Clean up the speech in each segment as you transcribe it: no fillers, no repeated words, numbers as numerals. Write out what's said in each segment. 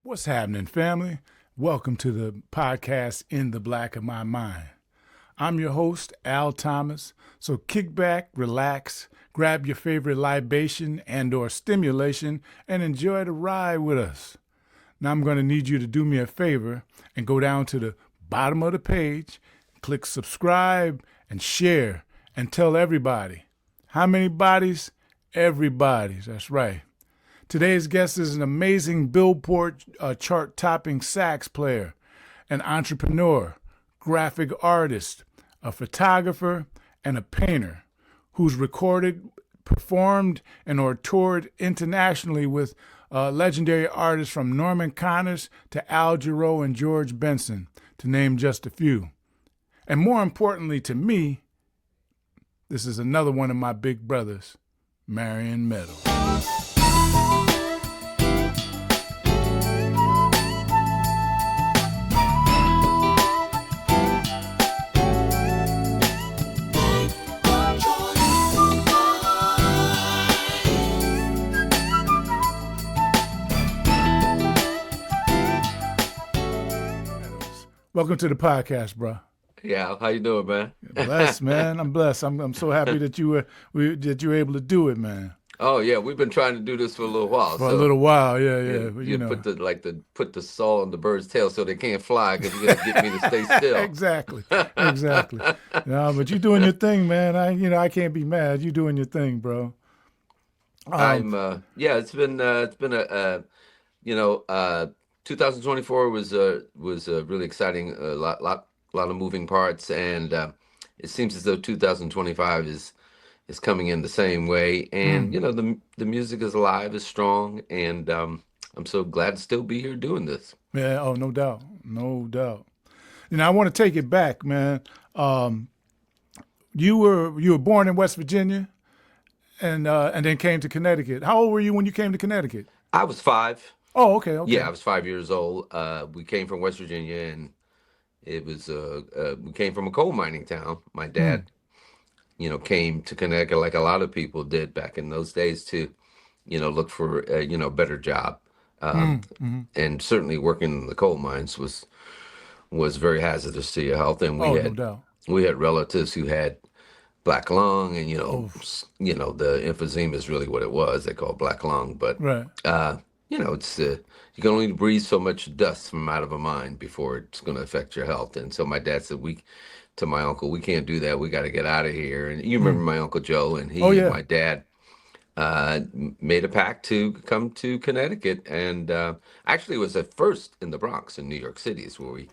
What's happening, family? Welcome to the podcast In the Black of My Mind. I'm your host, Al Thomas. So kick back, relax, grab your favorite libation and or stimulation, and enjoy the ride with us. Now I'm going to need you to do me a favor and go down to the bottom of the page, click subscribe and share, and tell everybody. How many bodies? Everybody's. That's right. Today's guest is an amazing Billboard chart-topping sax player, an entrepreneur, graphic artist, a photographer, and a painter who's recorded, performed, and or toured internationally with legendary artists from Norman Connors to Al Jarreau and George Benson, to name just a few. And more importantly to me, this is another one of my big brothers, Marion Meadows. Welcome to the podcast, bro. Yeah, how you doing, man? Blessed, man. I'm blessed. I'm so happy that you were able to do it, man. Oh yeah, we've been trying to do this for a little while. For a little while, yeah. You know, put the saw on the bird's tail so they can't fly because you're gonna get me to stay still. Exactly. No, but you're doing your thing, man. I can't be mad. You're doing your thing, bro. It's been a 2024 was really exciting. A lot of moving parts, and it seems as though 2025 is coming in the same way. And the music is alive, is strong, and I'm so glad to still be here doing this. Yeah. Oh, no doubt. I want to take it back, man. You were born in West Virginia, and then came to Connecticut. How old were you when you came to Connecticut? I was 5. Oh, okay. Yeah, I was 5 years old. We came from West Virginia, and it was we came from a coal mining town. My dad, came to Connecticut like a lot of people did back in those days to, look for a better job. And certainly working in the coal mines was very hazardous to your health. And no doubt. We had relatives who had black lung, and the emphysema is really what it was. They call it black lung, but right. It's you can only breathe so much dust from out of a mine before it's going to affect your health. And so my dad said, to my uncle, we can't do that. We got to get out of here. And you remember my Uncle Joe, and and my dad made a pact to come to Connecticut. And actually, it was at first in the Bronx in New York City is where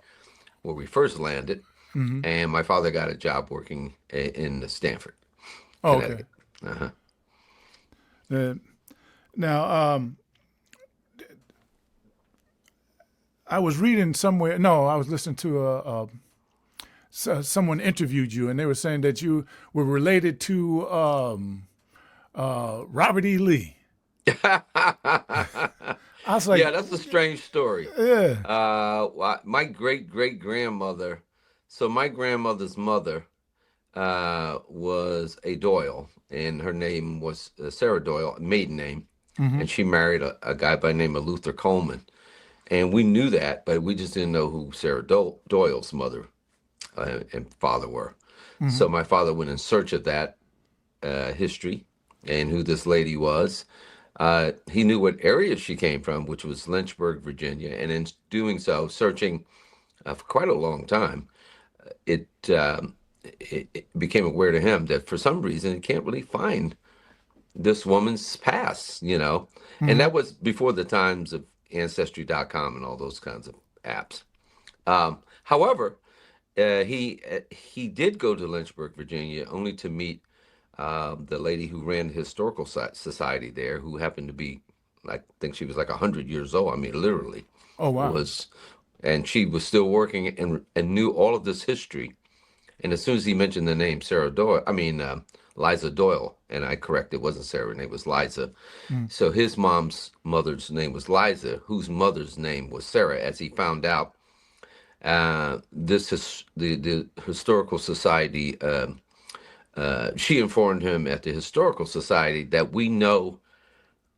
we first landed. Mm-hmm. And my father got a job working in Stamford, Connecticut. Okay. Now, I was reading somewhere. No, I was listening to someone interviewed you, and they were saying that you were related to Robert E. Lee. I was like, yeah, that's a strange story. Yeah. My great-great-grandmother. So my grandmother's mother was a Doyle, and her name was Sarah Doyle, maiden name, and she married a guy by the name of Luther Coleman. And we knew that, but we just didn't know who Sarah Doyle's mother and father were. Mm-hmm. So my father went in search of that history and who this lady was. He knew what area she came from, which was Lynchburg, Virginia. And in doing so, searching for quite a long time, it became aware to him that for some reason he can't really find this woman's past, Mm-hmm. And that was before the times of Ancestry.com and all those kinds of apps. However, he did go to Lynchburg, Virginia, only to meet the lady who ran the historical society there, who happened to be, I think she was like 100 years old. I mean, literally. Oh, wow. And she was still working and knew all of this history. And as soon as he mentioned the name Liza Doyle, and I correct, it wasn't Sarah, her name was Liza. So his mother's name was Liza, whose mother's name was Sarah. As he found out, the historical society, she informed him at the historical society that we know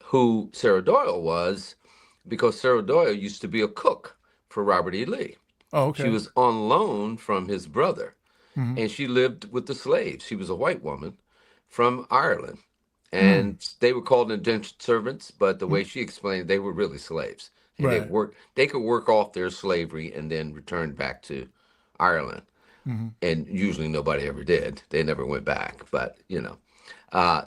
who Sarah Doyle was, because Sarah Doyle used to be a cook for Robert E. Lee. Oh, She okay. was on loan from his brother, Mm-hmm. and she lived with the slaves. She was a white woman from Ireland, Mm. and they were called indentured servants, but the Mm. way she explained it, they were really slaves, and Right. they could work off their slavery and then return back to Ireland. Mm-hmm. And usually nobody ever did. They never went back, uh,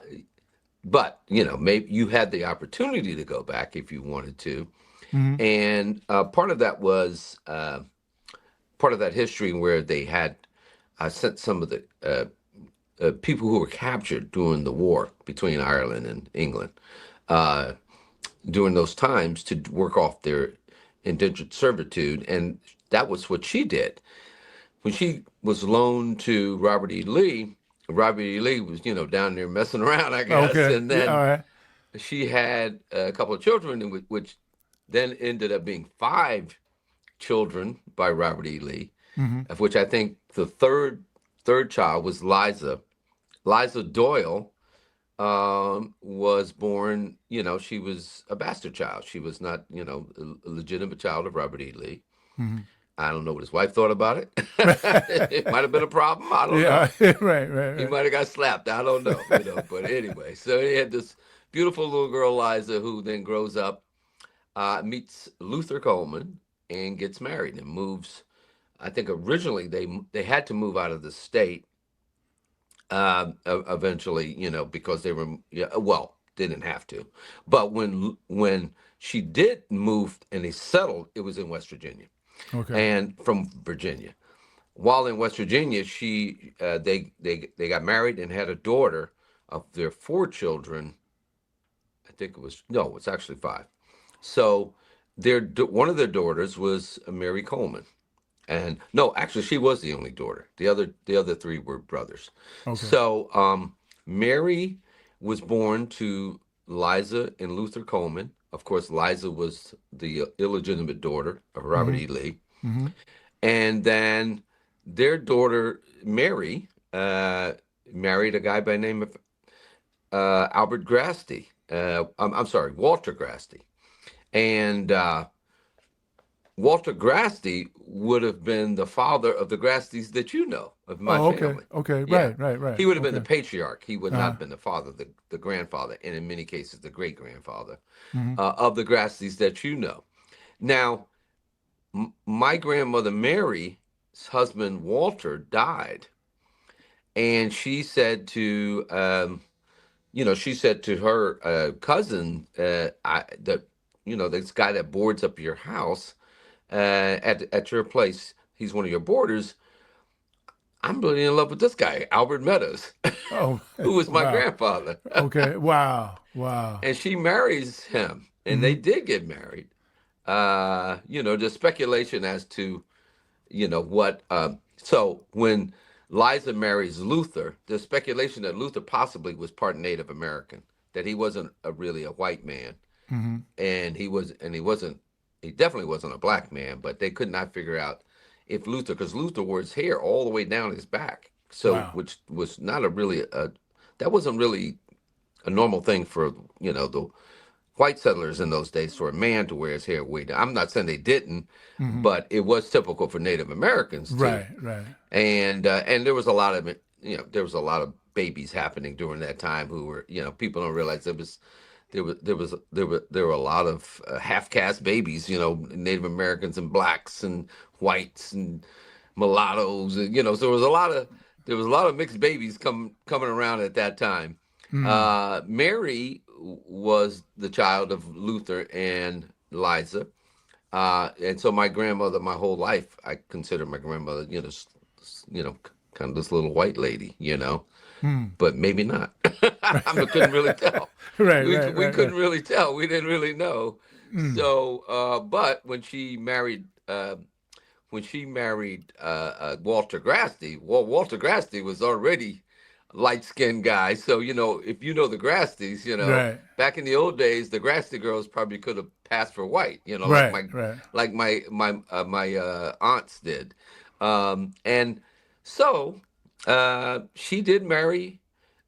maybe you had the opportunity to go back if you wanted to. Mm-hmm. And part of that was part of that history where they had sent some of the people who were captured during the war between Ireland and England uh, during those times to work off their indentured servitude. And that was what she did. When she was loaned to Robert E. Lee was, down there messing around, I guess. Okay. And Yeah. All then right. she had a couple of children, which then ended up being five children by Robert E. Lee, Mm-hmm. of which I think the third child was Liza. Liza Doyle was born, she was a bastard child. She was not, a legitimate child of Robert E. Lee. Mm-hmm. I don't know what his wife thought about it. It might have been a problem. I don't Yeah. know. Right. Right. He Right. might have got slapped. I don't know. But anyway, so he had this beautiful little girl, Liza, who then grows up, meets Luther Coleman, and gets married and moves. I think originally they had to move out of the state eventually, because they were, yeah, well, they didn't have to. But when she did move and they settled, it was in West Virginia Okay. and from Virginia. While in West Virginia, they got married and had a daughter. Of their four children, I think it was no, it's actually five. So one of their daughters was Mary Coleman, and no, actually she was the only daughter. The other three were brothers. Okay. So Mary was born to Liza and Luther Coleman. Of course, Liza was the illegitimate daughter of Robert Mm-hmm. E. Lee. Mm-hmm. And then their daughter, Mary, married a guy by the name of Albert Grasty. I'm sorry, Walter Grasty. And Walter Grasty would have been the father of the Grastys that you know, of my Oh, okay. family. Okay. Yeah. Right. Right. Right. He would have been the Okay. patriarch. He would not Uh-huh. have been the father, the grandfather, and in many cases, the great grandfather Mm-hmm. of the Grastys that you know. Now, my grandmother Mary's husband Walter died, and she said to her cousin, this guy that boards up your house at your place, he's one of your boarders. I'm really in love with this guy, Albert Meadows, Oh, who was my wow. grandfather. Okay. Wow. Wow. And she marries him, and Mm-hmm. they did get married. There's speculation as to, what. So when Liza marries Luther, there's speculation that Luther possibly was part Native American, that he wasn't really a white man, Mm-hmm. and he definitely wasn't a black man, but they could not figure out if because Luther wore his hair all the way down his back, so Wow. which was not that wasn't really a normal thing for the white settlers in those days for a man to wear his hair way down. I'm not saying they didn't, Mm-hmm. but it was typical for Native Americans too. Right. Right. And there was a lot of babies happening during that time who were, people don't realize there were a lot of half caste babies, Native Americans and blacks and whites and mulattoes, and so there was a lot of mixed babies coming around at that time. Mm. Mary was the child of Luther and Liza. And so my grandmother, my whole life, I consider my grandmother, kind of this little white lady, Mm. but maybe not. I couldn't really tell. Right. We Right. we Right. couldn't Right. really tell. We didn't really know. Mm. So, but when she married Walter Grasty, well, Walter Grasty was already a light-skinned guy. So, if you know the Grastys, Right. back in the old days, the Grasty girls probably could have passed for white, Right. Right. like my aunts did. And so she did marry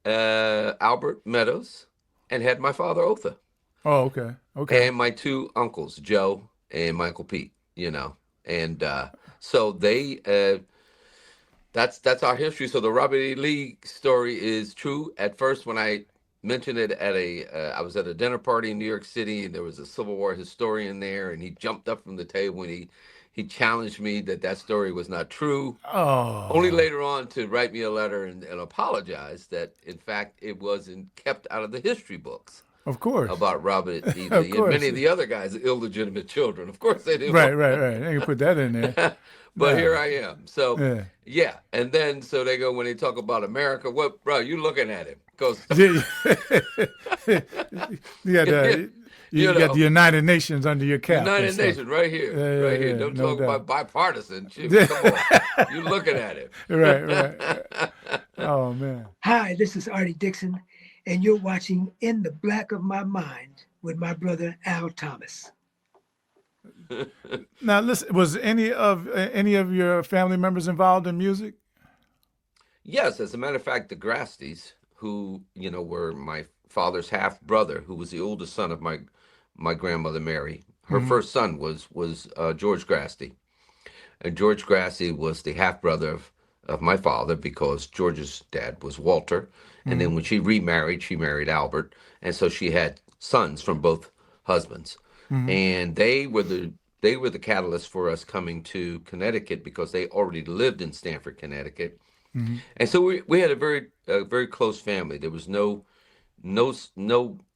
Albert Meadows and had my father Otha. Oh, okay. Okay. and my two uncles, Joe and Michael Pete. And so that's our history. So the Robert E. Lee story is true. At first, when I mentioned it I was at a dinner party in New York City, and there was a Civil War historian there, and he jumped up from the table and he challenged me that story was not true. Only Oh, later on to write me a letter and apologize that in fact it wasn't kept out of the history books of course. about Robert E. Of Lee and many course. of the other guys' illegitimate children. Of course they didn't Right, want. right, right. They can put that in there. But Nah. here I am. So Yeah. yeah, and then so they go when they talk about America. What, bro? You looking at him? Because Yeah. you got the you you got the know, United Nations under your cap and United stuff. Nations right here, Yeah, right yeah, here. yeah, Don't no talk about doubt. bipartisan. Yeah. Come on, you looking at him. Right, right. Oh man. Hi, this is Arty Dixon, and you're watching In the Black of My Mind with my brother Al Thomas. Now listen, was any of your family members involved in music? Yes, as a matter of fact, the Grasties, who were my father's half brother, who was the oldest son of my grandmother Mary. Her Mm-hmm. first son was George Grasty, and George Grasty was the half brother of my father because George's dad was Walter, and Mm-hmm. then when she remarried, she married Albert, and so she had sons from both husbands, Mm-hmm. and they were the catalyst for us coming to Connecticut because they already lived in Stamford, Connecticut. Mm-hmm. And so we had a very close family. There was no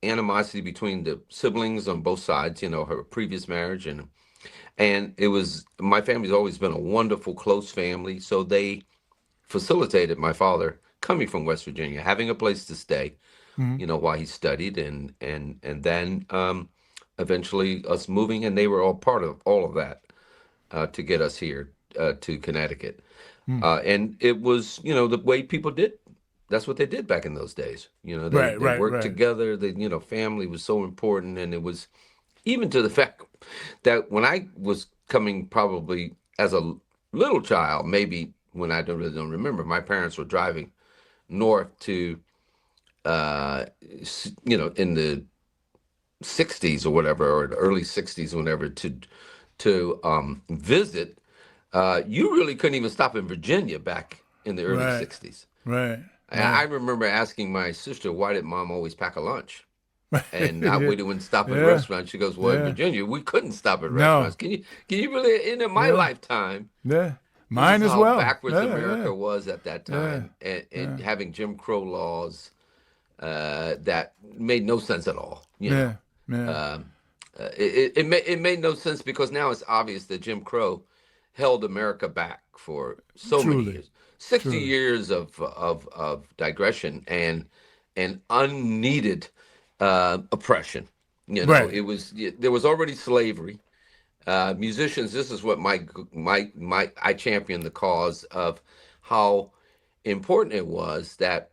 animosity between the siblings on both sides. Her previous marriage and it was my family's always been a wonderful close family. So they facilitated my father coming from West Virginia, having a place to stay. Mm-hmm. While he studied, and then eventually us moving, and they were all part of all of that to get us here to Connecticut. And it was, the way people did. That's what they did back in those days. They Right, they right, worked right. together. Family was so important, and it was even to the fact that when I was coming, probably as a little child, maybe when I don't remember, my parents were driving north to, in the '60s or whatever, or the early '60s, whatever, to visit. You really couldn't even stop in Virginia back in the early Right, '60s. right, I right. remember asking my sister, why did mom always pack a lunch? And not Yeah, we wouldn't stop at yeah, restaurants. She goes, well, in yeah. Virginia, we couldn't stop at No, restaurants. Can you really, in my yeah, lifetime, yeah. this is Mine as how well. backwards Yeah, yeah, America was at that yeah, time, and yeah, having Jim Crow laws that made no sense at all. yeah, yeah. Um, it made no sense because now it's obvious that Jim Crow held America back for so many Truly, years, 60 truly. years of digression and unneeded oppression. Right. There was already slavery. Musicians, this is what my I champion the cause of how important it was that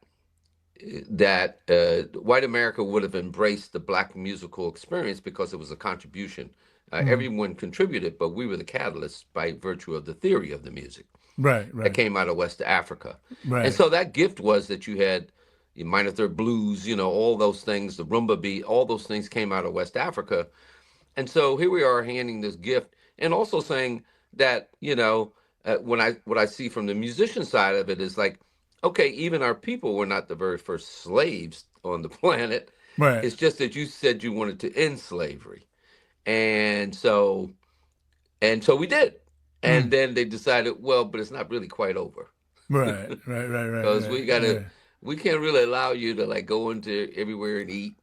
white America would have embraced the black musical experience because it was a contribution. Mm. Everyone contributed, but we were the catalyst by virtue of the theory of the music Right, that right, came out of West Africa. And right. so that gift was that you had your minor third blues, all those things, the rumba beat, all those things came out of West Africa. And so here we are handing this gift and also saying that, what I see from the musician side of it is like, okay, even our people were not the very first slaves on the planet. Right. It's just that you said you wanted to end slavery. And so we did. And Mm. then they decided, well, but it's not really quite over. Right, right, right, right, Because right. Yeah. we can't really allow you to like go into everywhere and eat.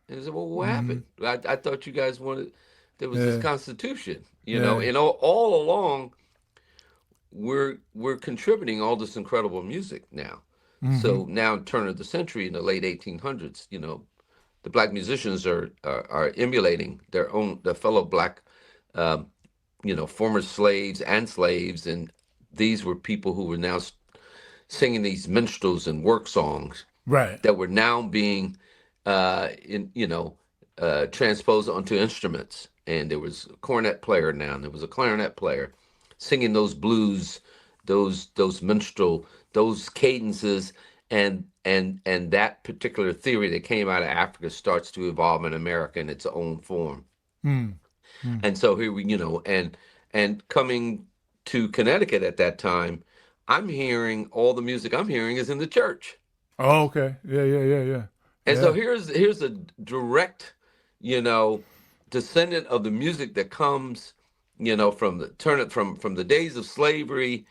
And I said, well, what Mm-hmm. happened? I thought you guys wanted, there was this Yeah, constitution, yeah. and all along we're contributing all this incredible music now. Mm-hmm. So now turn of the century in the late 1800s, the black musicians are emulating their fellow black, um, former slaves, and these were people who were now singing these minstrels and work songs Right. that were now being transposed onto instruments. And there was a cornet player now, and there was a clarinet player singing those blues, those minstrel, those cadences, and and that particular theory that came out of Africa starts to evolve in America in its own form. Mm. Mm. And so here we, and coming to Connecticut at that time, I'm hearing all the music I'm hearing is in the church. Oh, okay. Yeah. And so here's a direct, descendant of the music that comes, from the days of slavery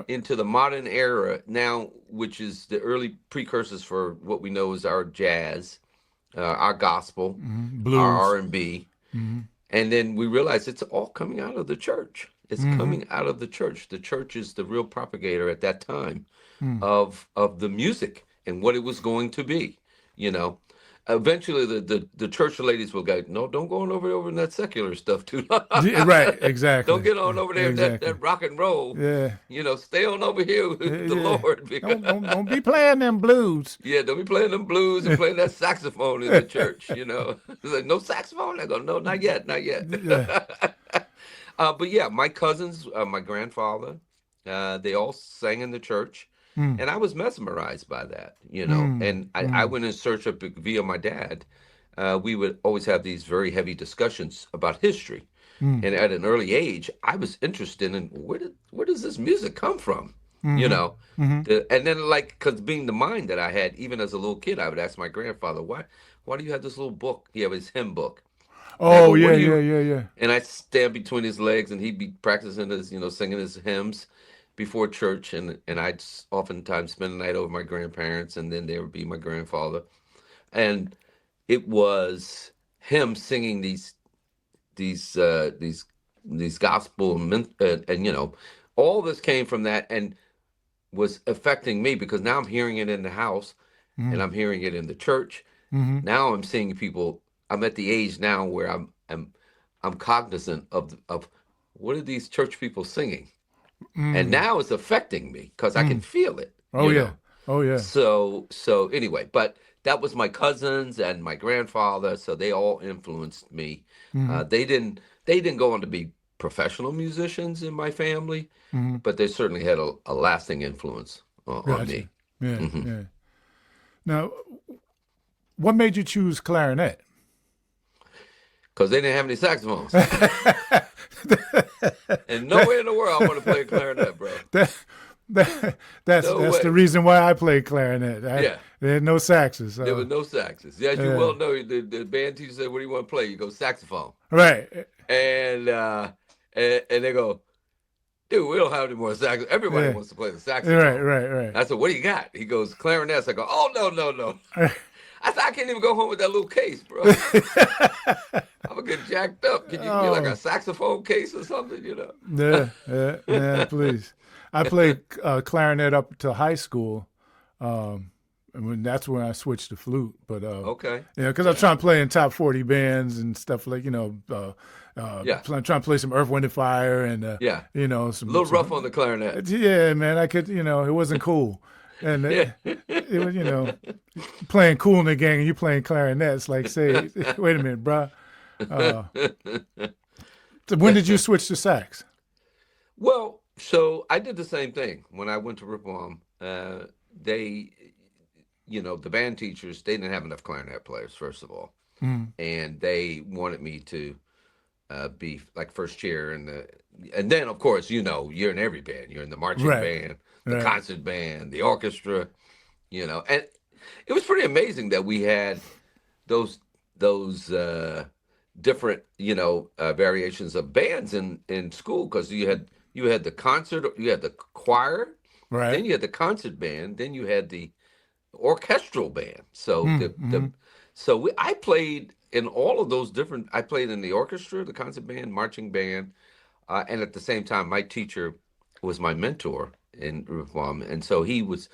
into the modern era now, which is the early precursors for what we know as our jazz, our gospel, Blues, our R&B. And then we realize it's all coming out of the church. It's coming out of the church. The church is the real propagator at that time of the music and what it was going to be. Eventually the church ladies will go, no, don't go on over in that secular stuff too. Right, exactly. Don't get on over there that rock and roll. Yeah. Stay on over here with the Lord. Don't be playing them blues. Yeah, don't be playing them blues and playing that saxophone in the church. It's like, no saxophone? I go, no, not yet. Yeah. But yeah, my cousins, my grandfather, they all sang in the church. And I was mesmerized by that, and I went in search of, via my dad, we would always have these very heavy discussions about history. And at an early age, I was interested in where does this music come from, and then because being the mind that I had, even as a little kid, I would ask my grandfather, why do you have this little book? He had his hymn book. Oh, go, yeah. And I'd stand between his legs and he'd be practicing his, singing his hymns before church, and I'd oftentimes spend the night over my grandparents, and then there would be my grandfather, and it was him singing these gospel and all this came from that and was affecting me because now I'm hearing it in the house and I'm hearing it in the church. Now I'm seeing people. I'm at the age now where I'm cognizant of what are these church people singing. And now it's affecting me because I can feel it. Oh yeah. So anyway, but that was my cousins and my grandfather, so they all influenced me. They didn't go on to be professional musicians in my family, but they certainly had a lasting influence on me. Yeah. Now, what made you choose clarinet? Because they didn't have any saxophones. And nowhere in the world I want to play a clarinet, bro. That's the reason why I play clarinet. There had no saxes. There were no saxes. As you well know, the band teacher said, "What do you want to play?" You go saxophone. Right. And they go, "Dude, we don't have any more saxophones. Everybody wants to play the saxophone." Right. I said, "What do you got?" He goes, "Clarinets." I go, "Oh no." I said, I can't even go home with that little case, bro. I'm gonna get jacked up. Can you get like a saxophone case or something, Yeah, please. I played clarinet up to high school. And that's when I switched to flute. But okay. Because I'm trying to play in top 40 bands and stuff like, I'm trying to play some Earth, Wind and Fire and some a little rough on the clarinet. Yeah, man, I could, it wasn't cool. And it was, playing Kool in the Gang and you playing clarinet. It's like, say, wait a minute, bro. So when did you switch to sax? Well, so I did the same thing when I went to Ripon. They, the band teachers, they didn't have enough clarinet players, first of all, and they wanted me to be like first chair, and then of course, you're in every band. You're in the marching band, the concert band, the orchestra, and it was pretty amazing that we had those different variations of bands in school, because you had the concert, you had the choir, then you had the concert band, then you had the orchestral band. So I played in all of those different. I played in the orchestra, the concert band, marching band, and at the same time, my teacher was my mentor in Reform, and so he was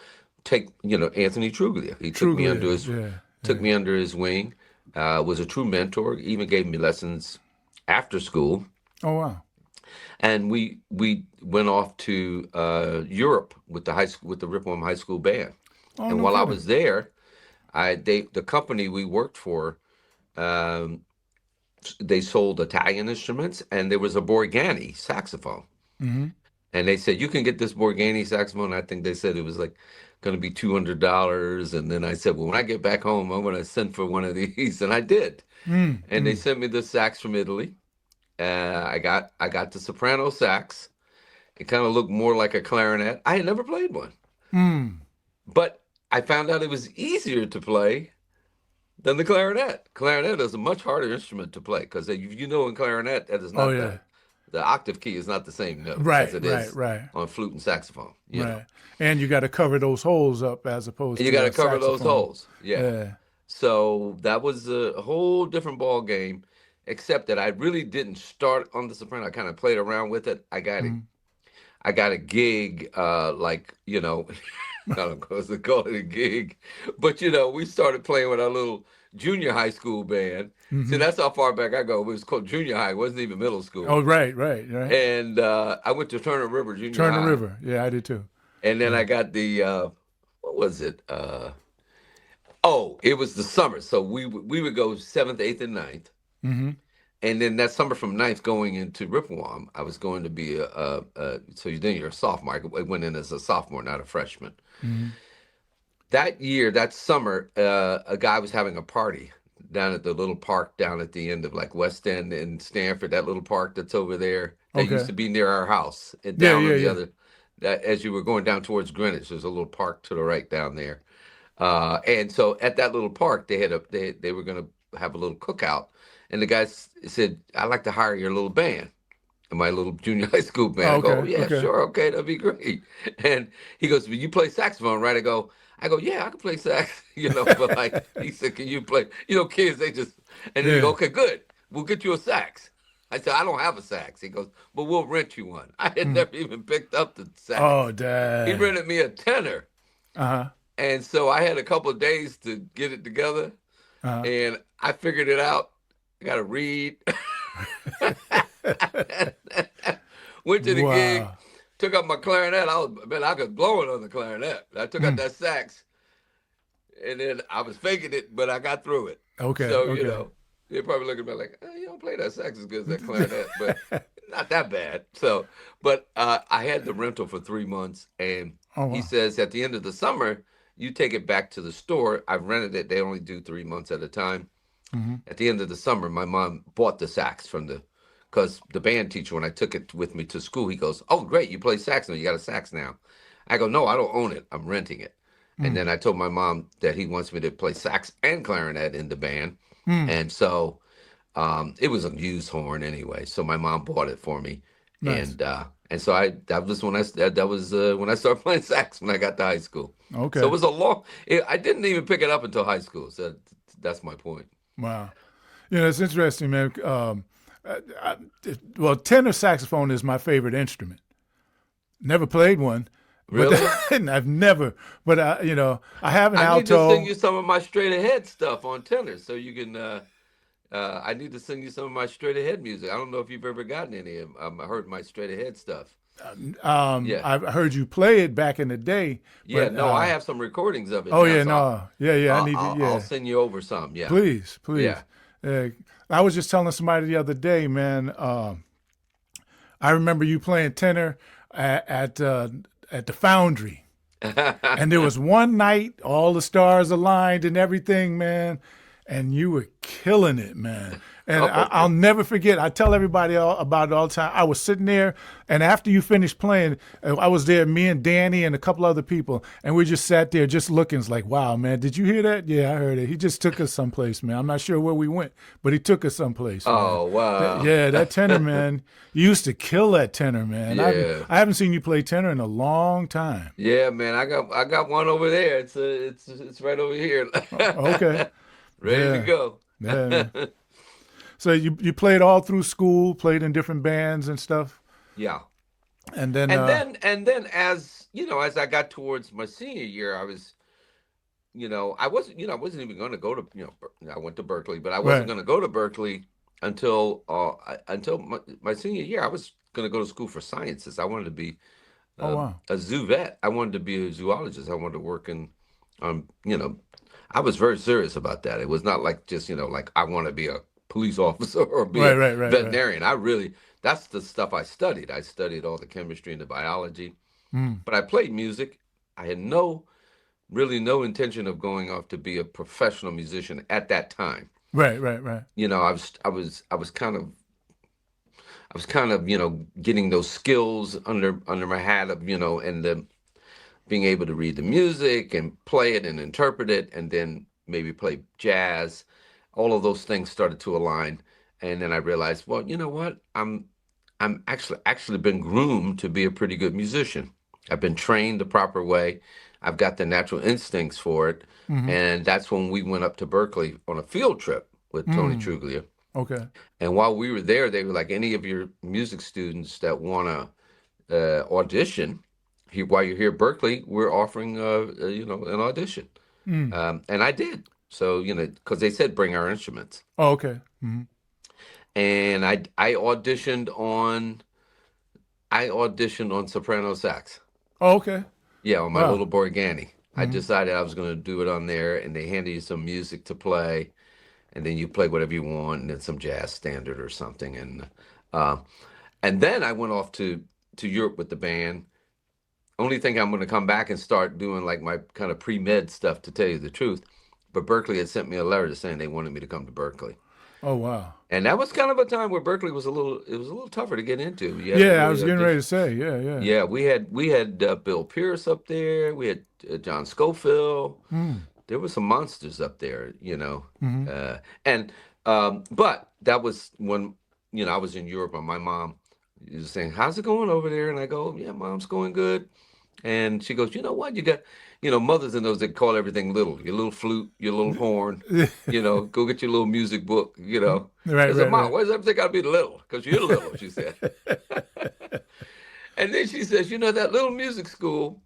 Anthony Truglia. He took me under his wing. Was a true mentor. Even gave me lessons after school. Oh wow! And we went off to Europe with the Ripon High School band. Oh, and no while kidding. I was there, the company we worked for, they sold Italian instruments, and there was a Borgani saxophone. And they said, you can get this Borghini saxophone. I think they said it was like going to be $200. And then I said, well, when I get back home, I'm going to send for one of these. And I did. Mm, And they mm, sent me the sax from Italy. I got the soprano sax. It kind of looked more like a clarinet. I had never played one. mm. But I found out it was easier to play than the clarinet. Clarinet is a much harder instrument to play because you know in clarinet that is Oh not yeah. the octave key is not the same notes as Right, it right, is right, on flute and saxophone, you know. right. And you got to cover those holes up as opposed And you got to to a cover those saxophone. holes. Yeah. Yeah. So that was a whole different ball game, except that I really didn't start on the soprano. I kind of played around with it. Mm. I got a gig, like, you know, I don't know if to call it a gig, but you know, we started playing with our little junior high school band. See, Hmm. that's how far back I go. It was called junior high. It wasn't even middle school. Oh, right, right, right. And I went to Turner River Junior Turn the High. river. Yeah, I did too. And then Yeah. I got the, what was it? Oh, it was the summer. So we would go seventh, eighth, and ninth. Hmm. And then that summer from ninth going into Ripplewam, I was going to be then you're a sophomore. I went in as a sophomore, not a freshman. Hmm. That year, that summer, a guy was having a party down at the little park down at the end of like West End and Stanford, that little park that's over there that used Okay. to be near our house and Yeah, down yeah, on the yeah. other, that as you were going down towards Greenwich, there's a little park to the right down there. And so at that little park, they were going to have a little cookout, and the guy said, "I'd like to hire your little band." My little junior high school band. Oh, I go, "Oh, okay, yeah, okay. sure, okay, that'd be great." And he goes, "Well, you play saxophone, right?" I go, "Yeah, I can play sax." But like he said, "Can you play?" Kids, they just, and then he go, Yeah. "Okay, good, we'll get you a sax." I said, "I don't have a sax." He goes, "But we'll rent you one." I had Mm. never even picked up the Oh, sax. He dang. rented me a tenor, Uh-huh. and so I had a couple of days to get it together, Uh-huh. and I figured it out. I got to read. Went to the gig, Wow. took out my clarinet. I could blow it on the clarinet. I took out Mm. that sax, and then I was faking it, but I got through it. Okay, So, okay. they're probably looking at me like, you don't play that sax as good as that clarinet, but not that bad. So, but I had the rental for 3 months, and Oh, he wow. says at the end of the summer, you take it back to the store. I've rented it. They only do 3 months at a time. Hmm. At the end of the summer, my mom bought the sax because the band teacher, when I took it with me to school, he goes, "Oh, great, you play sax now. You got a sax now." I go, "No, I don't own it. I'm renting it." And Mm. then I told my mom that he wants me to play sax and clarinet in the band. Mm. And so it was a used horn anyway. So my mom bought it for me. Nice. And so that was when I started playing sax when I got to high school. So it Okay. was I didn't even pick it up until high school. So that's my point. Wow. It's interesting, man. I, well, tenor saxophone is my favorite instrument. Never played one, but Really? I've never. But I have an I need to sing alto. you some of my straight ahead stuff on tenor so you can. I need to sing you some of my straight ahead music. I don't know if you've ever gotten any of I heard my straight ahead stuff. Yeah. I've heard you play it back in the day, Yeah. but No, I have some recordings of it oh now. yeah, So no, yeah, yeah. I need to. I'll Yeah, send you over some. Yeah. please, Yeah. please. I was just telling somebody the other day, man. I remember you playing tenor at the Foundry. And there was one night, all the stars aligned and everything, man. And you were killing it, man. And I'll Oh, never forget. I tell everybody about it all the time. I was sitting there, and after you finished playing, I was there, me and Danny and a couple other people, and we just sat there just looking. It's like, wow, man, did you hear that? Yeah, I heard it. He just took us someplace, man. I'm not sure where we went, but he took us someplace, man. oh wow. Yeah, that tenor, man. You used to kill that tenor, man. Yeah. I haven't seen you play tenor in a long time. Yeah, man. I got one over there. It's right over here. Okay. Ready to Yeah. go. Yeah, man. So you played all through school, played in different bands and stuff, Yeah. and then And then as I got towards my senior year, I wasn't even going to go to, I went to Berkeley, but I wasn't right. going to go to Berkeley until my senior year. I was going to go to school for sciences. I wanted to be Oh wow. a zoo vet. I wanted to be a zoologist. I wanted to work um, you know, I was very serious about that. It was not like just, like I want to be a police officer or be Right, a right, right, right. veterinarian. I really, that's the stuff I studied. I studied all the chemistry and the biology, Mm. but I played music. I had really no intention of going off to be a professional musician at that time. Right. I was kind of, getting those skills under my hat of, and the being able to read the music and play it and interpret it, and then maybe play jazz. All of those things started to align, and then I realized, well, you know what? I'm actually been groomed to be a pretty good musician. I've been trained the proper way. I've got the natural instincts for it, Mm-hmm. and that's when we went up to Berkeley on a field trip with Tony Truglia. Okay. And while we were there, they were like, any of your music students that want to audition, while you're here at Berkeley, we're offering, an audition. And I did. So, because they said bring our instruments. Oh, okay. Mm-hmm. And I auditioned on soprano sax. Oh, okay. Yeah, on my Wow. little Borgani. I decided I was going to do it on there, and they handed you some music to play, and then you play whatever you want, and then some jazz standard or something. And then I went off to Europe with the band. Only thing I'm going to come back and start doing like my kind of pre-med stuff, to tell you the truth. But Berkeley had sent me a letter saying they wanted me to come to Berkeley. Oh, wow. And that was kind of a time where Berkeley was a little tougher to get into. You had to Yeah, I really was getting audition. ready to say. Yeah. Yeah, we had Bill Pierce up there. We had John Schofield. There were some monsters up there, but that was when I was in Europe, and my mom was saying, "How's it going over there?" And I go, "Yeah, Mom's going good." And she goes, "You know what? You got, mothers and those that call everything little. Your little flute, your little horn. Go get your little music book. I said, Mom, why does everything got to be little? Because you're little," she said. And then she says, that little music school,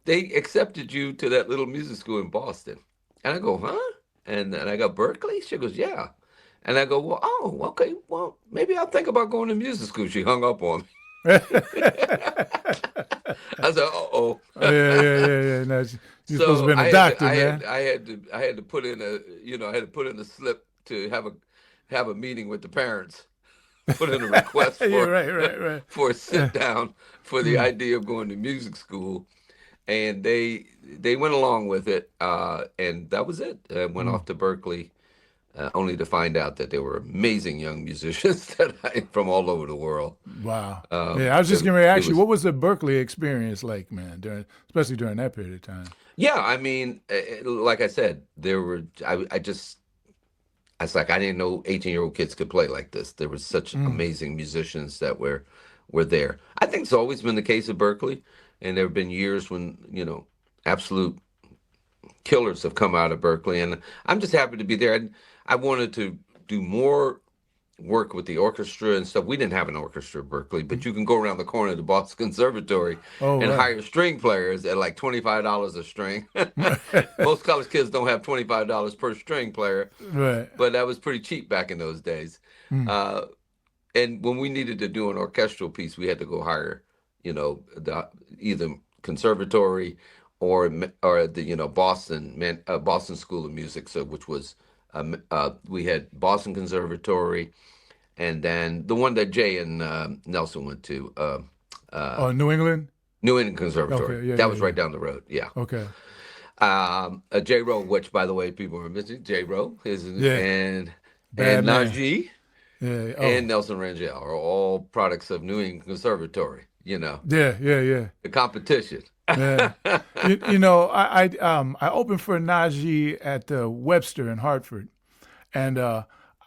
they accepted you to that little music school in Boston. And I go, huh? And I go, Berkeley? She goes, yeah. And I go, well, oh, okay. Well, maybe I'll think about going to music school. She hung up on me. I said, uh-oh. Yeah. No, you're supposed to be a doctor, man. I had to put in a slip to have a meeting with the parents. Put in a request for right. for a sit down for the idea of going to music school, and they went along with it, and that was it. I went off to Berkeley, only to find out that there were amazing young musicians from all over the world. Wow. I was just going to ask you, what was the Berkeley experience like, man, especially during that period of time? Yeah, I mean, like I said, it's like I didn't know 18-year-old kids could play like this. There were such amazing musicians that were there. I think it's always been the case at Berkeley, and there have been years when, absolute killers have come out of Berkeley, and I'm just happy to be there. I wanted to do more work with the orchestra and stuff. We didn't have an orchestra at Berkeley, but you can go around the corner of the Boston Conservatory and hire string players at like $25 a string. Most college kids don't have $25 per string player, Right. but that was pretty cheap back in those days. And when we needed to do an orchestral piece, we had to go hire, either conservatory or the Boston School of Music. So which was we had Boston Conservatory, and then the one that Jay and Nelson went to. New England? New England Conservatory. Okay, that was right down the road. Yeah. Okay. J. Rowe, which, by the way, people are missing. J. Rowe and Bad man. Najee and Nelson Rangel are all products of New England Conservatory. Yeah. The competition. Yeah. I opened for Najee at the Webster in Hartford, and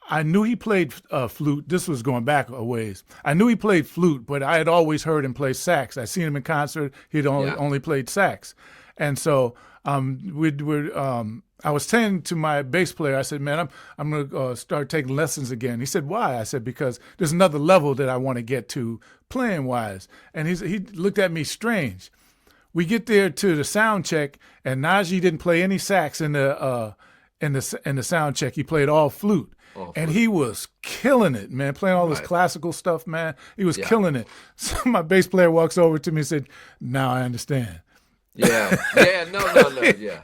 I knew he played flute. This was going back a ways. I knew he played flute, but I had always heard him play sax. I seen him in concert. He'd only played sax, and so I was saying to my bass player, I said, "Man, I'm going to start taking lessons again." He said, "Why?" I said, "Because there's another level that I want to get to playing wise." And he looked at me strange. We get there to the sound check, and Najee didn't play any sax in the sound check. He played all flute. And he was killing it, man, playing all this classical stuff, man. He was killing it. So my bass player walks over to me and said, "Now I understand." Yeah. No. Yeah.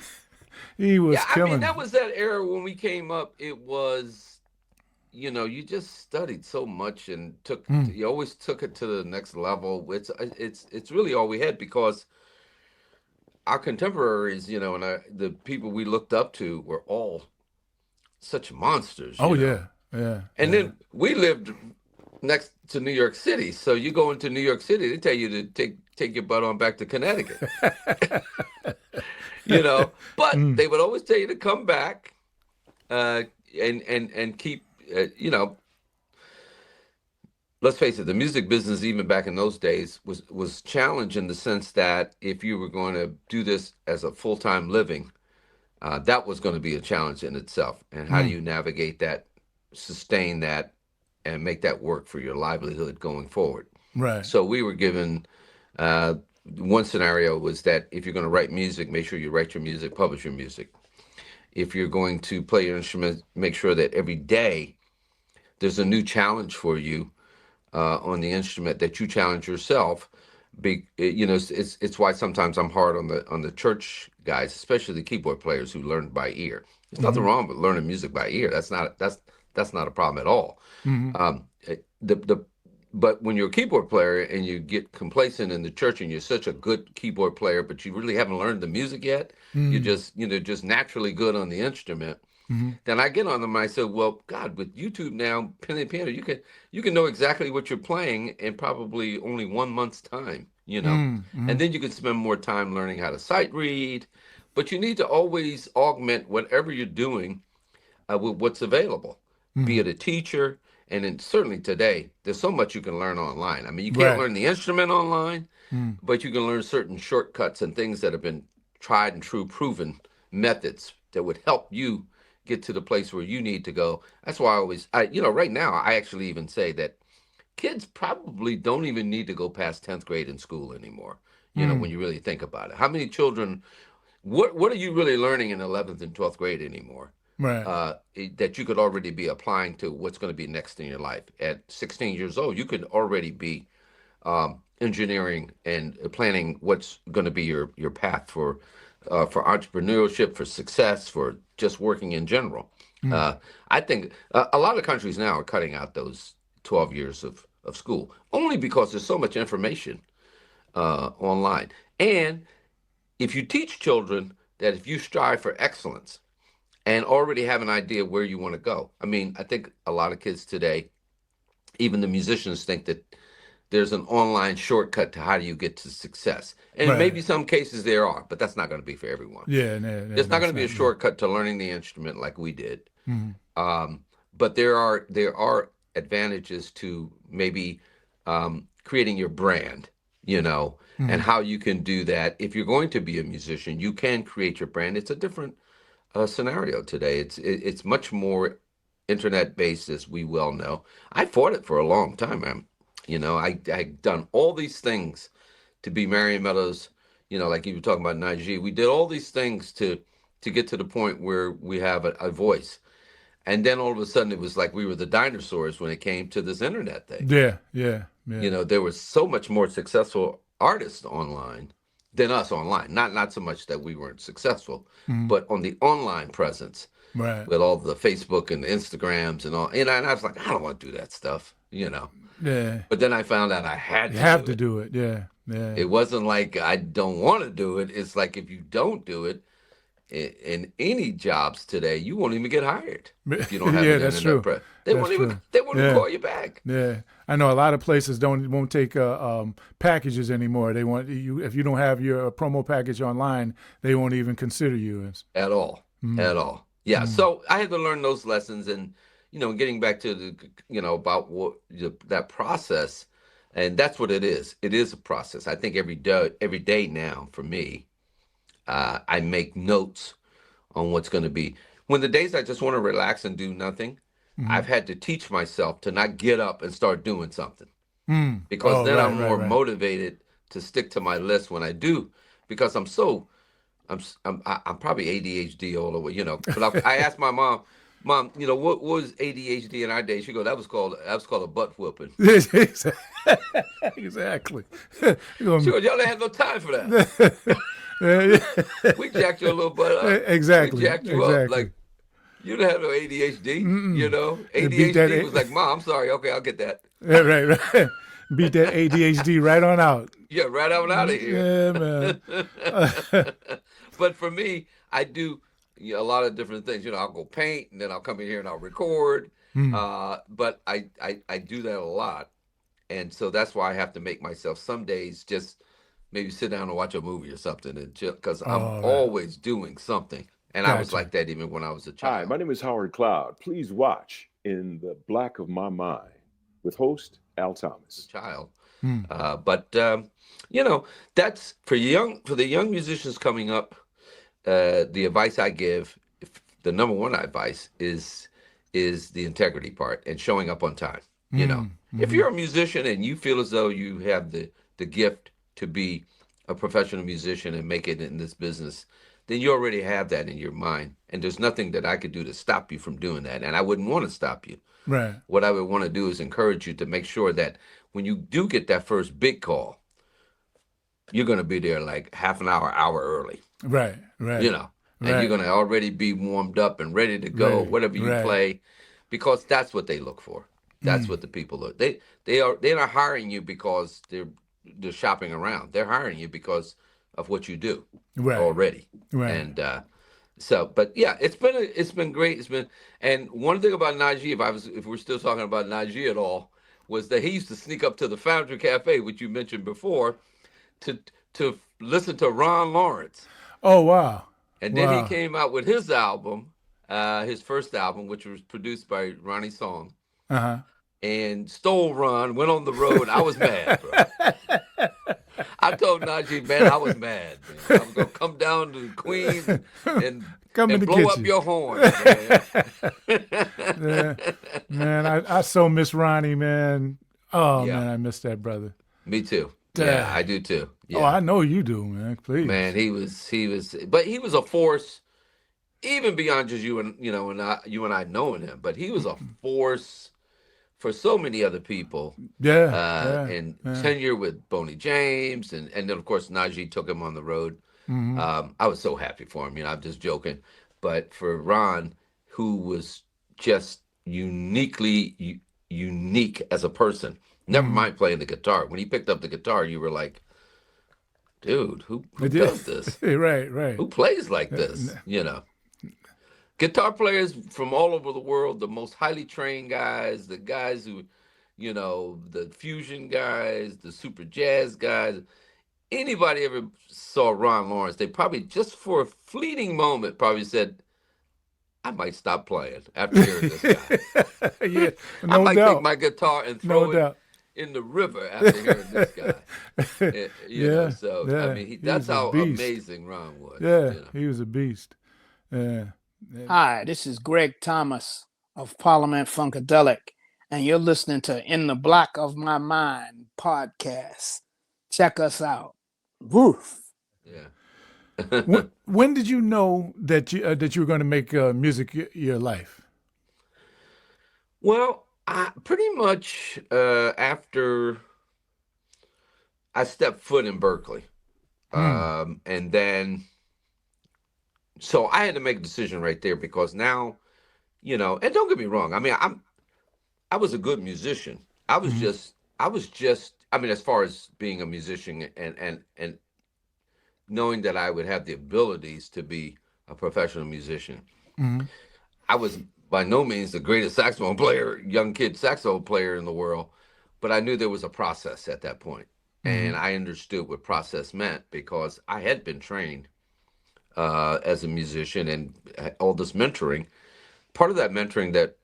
He was killing that was that era when we came up. It was you just studied so much and you always took it to the next level. It's really all we had because our contemporaries, and the people we looked up to were all such monsters, Oh yeah, yeah. And then we lived next to New York City, so you go into New York City, they tell you to take your butt on back to Connecticut, But they would always tell you to come back, and keep, let's face it, the music business, even back in those days, was challenged in the sense that if you were going to do this as a full-time living, that was going to be a challenge in itself. And how do you navigate that, sustain that, and make that work for your livelihood going forward? Right. So we were given, one scenario was that if you're going to write music, make sure you write your music, publish your music. If you're going to play your instrument, make sure that every day there's a new challenge for you on the instrument, that you challenge yourself. It's why sometimes I'm hard on the church guys, especially the keyboard players who learn by ear. There's nothing wrong with learning music by ear. That's not a problem at all. But when you're a keyboard player and you get complacent in the church and you're such a good keyboard player, but you really haven't learned the music yet, you're just naturally good on the instrument. Then I get on them and I say, well, God, with YouTube now, pen and piano, you can know exactly what you're playing in probably only 1 month's time, and then you can spend more time learning how to sight read. But you need to always augment whatever you're doing with what's available, be it a teacher. And then certainly today, there's so much you can learn online. I mean, you can't learn the instrument online, but you can learn certain shortcuts and things that have been tried and true, proven methods that would help you get to the place where you need to go. That's why right now, I actually even say that kids probably don't even need to go past 10th grade in school anymore, when you really think about it. How many children, what are you really learning in 11th and 12th grade anymore? Right. That you could already be applying to what's going to be next in your life. At 16 years old, you could already be engineering and planning what's going to be your path for entrepreneurship, for success, for just working in general. I think a lot of countries now are cutting out those 12 years of school, only because there's so much information online. And if you teach children that if you strive for excellence, and already have an idea where you want to go. I mean, I think a lot of kids today, even the musicians, think that there's an online shortcut to how do you get to success. And maybe some cases there are, but that's not going to be for everyone. Yeah, there's not going to be a shortcut to learning the instrument like we did. But there are advantages to maybe creating your brand, and how you can do that. If you're going to be a musician, you can create your brand. It's a different scenario today. It's much more internet based, as we well know. I fought it for a long time, man. I done all these things to be Marion Meadows. Like you were talking about Najee. We did all these things to get to the point where we have a voice, and then all of a sudden it was like we were the dinosaurs when it came to this internet thing. Yeah. There was so much more successful artists online than us online. Not so much that we weren't successful, but on the online presence, with all the Facebook and the Instagrams and all. And I was like, I don't want to do that stuff, Yeah. But then I found out I had to do it. Yeah. It wasn't like I don't want to do it. It's like if you don't do it, in any jobs today, you won't even get hired if you don't have an that's internet true. They won't even call you back. Yeah, I know a lot of places won't take packages anymore. They want you if you don't have your promo package online, they won't even consider you at all. Yeah, so I had to learn those lessons, and getting back to the about what that process, and that's what it is. It is a process. I think every day now for me. I make notes on what's going to be. When the days I just want to relax and do nothing, I've had to teach myself to not get up and start doing something. Because I'm more motivated to stick to my list when I do, because I'm probably ADHD all the way, But I asked my Mom, what was ADHD in our day? She goes, that was called a butt whooping. Exactly. She goes, y'all didn't have no time for that. We jacked your little butt up. Exactly. We jacked you up. Like, You don't have no ADHD, you know. Beat that. ADHD was like, Mom, I'm sorry. Okay, I'll get that. Yeah, right. Beat that ADHD right on out. Yeah, right on out of here. Yeah, man. But for me, I do a lot of different things. You know, I'll go paint, and then I'll come in here and I'll record. But I do that a lot. And so that's why I have to make myself some days just maybe sit down and watch a movie or something and chill, because I'm always doing something. And I was like that even when I was a child. Hi, my name is Howard Cloud. Please watch In the Black of My Mind with host Al Thomas. Child. But you know, that's for the young musicians coming up. The advice I give, the number one advice is the integrity part and showing up on time. You know, if you're a musician and you feel as though you have the gift to be a professional musician and make it in this business, then you already have that in your mind. And there's nothing that I could do to stop you from doing that. And I wouldn't want to stop you. Right. What I would want to do is encourage you to make sure that when you do get that first big call, you're going to be there like half an hour early. Right. You know, and you're going to already be warmed up and ready to go, whatever you play, because that's what they look for. That's what the people look. They're not hiring you because they're shopping around. They're hiring you because of what you do already. Right. And but yeah, it's been great. And one thing about Najee, if we're still talking about Najee at all, was that he used to sneak up to the Foundry Cafe, which you mentioned before, to listen to Ron Lawrence. Oh wow! And then he came out with his album, his first album, which was produced by Ronnie Song. And stole Ron, went on the road. I was mad, bro. I told Najee, man, I was mad. Man. I was going to come down to Queens and blow up your horn. Man, man I so miss Ronnie, man. Oh, man, I miss that brother. Me too. Yeah, I do too. Yeah. Oh, I know you do, man. Please. Man, he was, but he was a force, even beyond just you and I knowing him. But he was a force for so many other people. And tenure with Boney James, and then of course Najee took him on the road. I was so happy for him. You know, I'm just joking, but for Ron, who was just uniquely unique as a person. Never mind playing the guitar. When he picked up the guitar, you were like, dude, who does this? Right. Who plays like this? You know. Guitar players from all over the world, the most highly trained guys, the guys who, you know, the fusion guys, the super jazz guys, anybody ever saw Ron Lawrence, they probably just for a fleeting moment probably said, I might stop playing after hearing this guy. I might take my guitar and throw it in the river after hearing this guy. You know, so, I mean, that's how amazing Ron was. Yeah, you know? He was a beast. Yeah. Hi, this is Greg Thomas of Parliament Funkadelic, and you're listening to In the Black of My Mind podcast. Check us out. Woof. Yeah. when did you know that you were going to make music your life? Well, pretty much after I stepped foot in Berkeley, and then. So I had to make a decision right there, because now, you know, and don't get me wrong. I mean, I was a good musician. I was just, I mean, as far as being a musician and knowing that I would have the abilities to be a professional musician. I was by no means the greatest saxophone player, young kid saxophone player in the world, but I knew there was a process at that point. And I understood what process meant, because I had been trained as a musician and all this mentoring. Part of that mentoring that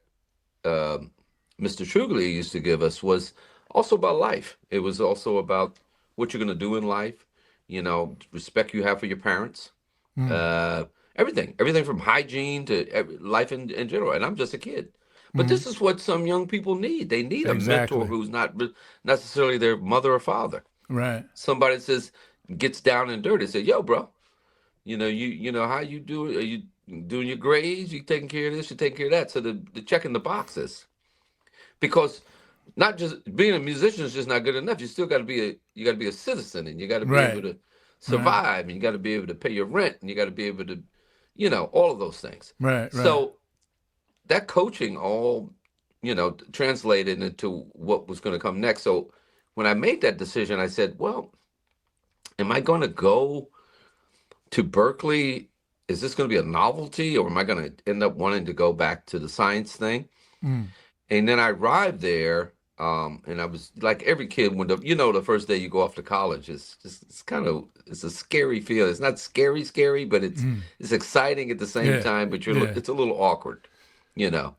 Mr. Truglia used to give us was also about life. It was also about what you're going to do in life, you know, respect you have for your parents, everything from hygiene to life in general. And I'm just a kid. But this is what some young people need. They need a mentor who's not necessarily their mother or father. Right. Somebody gets down and dirty, say, yo, bro, you know how you do it? Are you doing your grades? You taking care of this? You taking care of that? So the checking the boxes, because not just being a musician is just not good enough. You still got to be a citizen, and you got to be able to survive, and you got to be able to pay your rent, and you got to be able to, you know, all of those things. Right. So that coaching all, translated into what was going to come next. So when I made that decision, I said, well, am I going to go to Berkeley? Is this going to be a novelty, or am I going to end up wanting to go back to the science thing? Mm. And then I arrived there, and I was like every kid when the first day you go off to college, it's a scary feel. It's not scary, but it's exciting at the same Yeah. time. But Yeah. it's a little awkward, you know.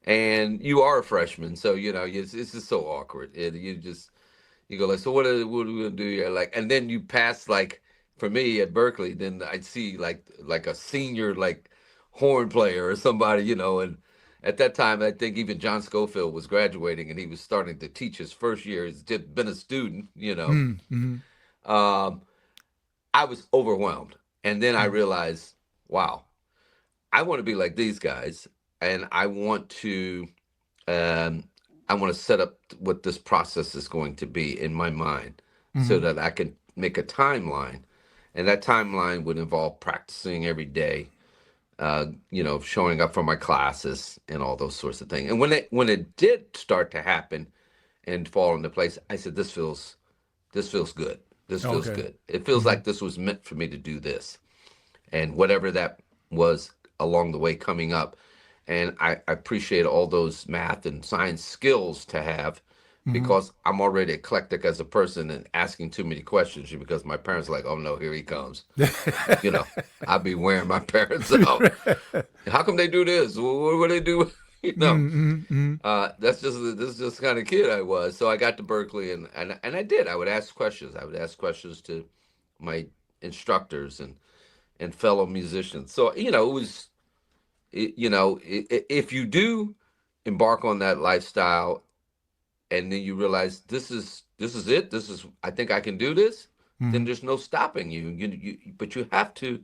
And you are a freshman, so it's just so awkward. You go like, so what are we gonna do here? Like, and then you pass like for me at Berkeley, then I'd see like a senior like horn player or somebody, and at that time I think even John Schofield was graduating and he was starting to teach his first year. He's just been a student. Mm-hmm. Um, I was overwhelmed, and then I realized, wow, I want to be like these guys, and um, I want to set up what this process is going to be in my mind, so that I can make a timeline, and that timeline would involve practicing every day, showing up for my classes and all those sorts of things. And when it did start to happen and fall into place, I said, this feels good. This feels Okay. good. It feels like this was meant for me to do this, and whatever that was along the way coming up. And I appreciate all those math and science skills to have, because I'm already eclectic as a person and asking too many questions, because my parents are like, oh no, here he comes. I'd be wearing my parents out. How come they do this? What do they do? This is just the kind of kid I was. So I got to Berkeley, and I did. I would ask questions. I would ask questions to my instructors and fellow musicians. So, it was, if you do embark on that lifestyle, and then you realize this is it. I think I can do this. Then there's no stopping you. But you have to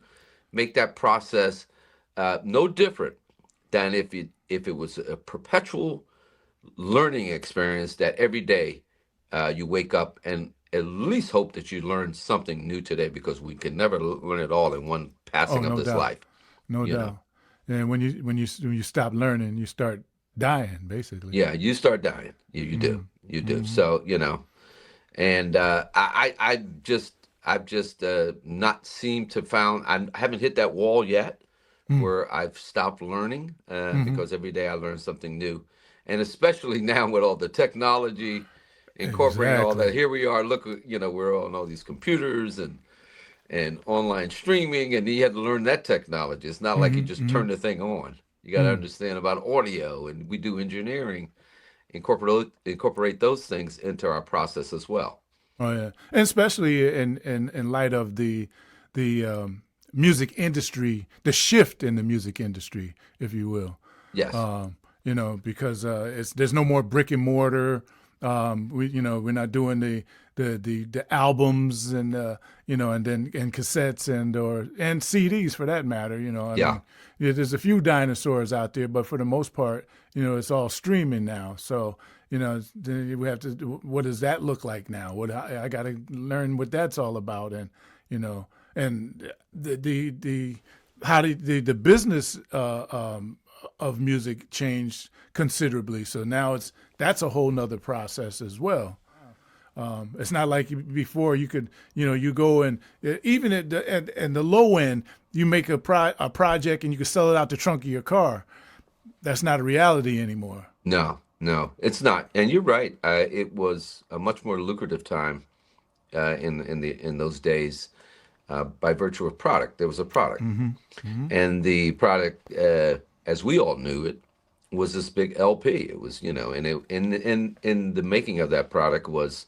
make that process no different than if it was a perpetual learning experience, that every day you wake up and at least hope that you learn something new today, because we can never learn it all in one passing of No this doubt. life. No you know. doubt. And when you stop learning, you start dying, basically. Yeah, you start dying. You do. You do. So, and I've just not seemed to found, I haven't hit that wall yet where I've stopped learning, because every day I learn something new. And especially now with all the technology, incorporating all that, Exactly. here we are, look, we're on all these computers and online streaming, and you had to learn that technology. It's not like you just turn the thing on. You got to understand about audio, and we do engineering, incorporate those things into our process as well. Oh yeah, and especially in light of the music industry, the shift in the music industry, if you will. Yes. Because there's no more brick and mortar. We're not doing the albums and and cassettes and CDs for that matter. There's a few dinosaurs out there, but for the most part, it's all streaming now. So then we have to. What does that look like now? I got to learn what that's all about, and the how the business of music changed considerably. So now that's a whole nother process as well. It's not like before you could, you go and even at the low end, you make a project and you can sell it out the trunk of your car. That's not a reality anymore. No, it's not. And you're right. It was a much more lucrative time in those days, by virtue of product. There was a product, and the product, as we all knew it, was this big LP. It was, and in the making of that product was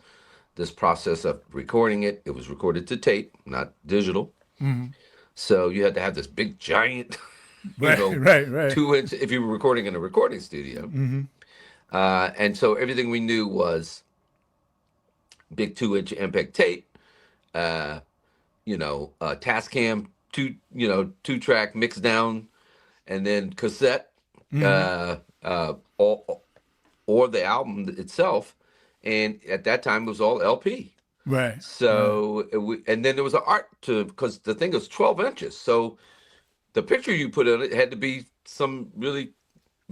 this process of recording it. It was recorded to tape, not digital. So you had to have this big giant, Right. 2-inch, if you were recording in a recording studio. And so everything we knew was big 2-inch MPEG tape, Tascam, 2-track mix down, and then cassette, or the album itself. And at that time, it was all LP. Right. So, and then there was an art because the thing was 12 inches. So the picture you put in it had to be some really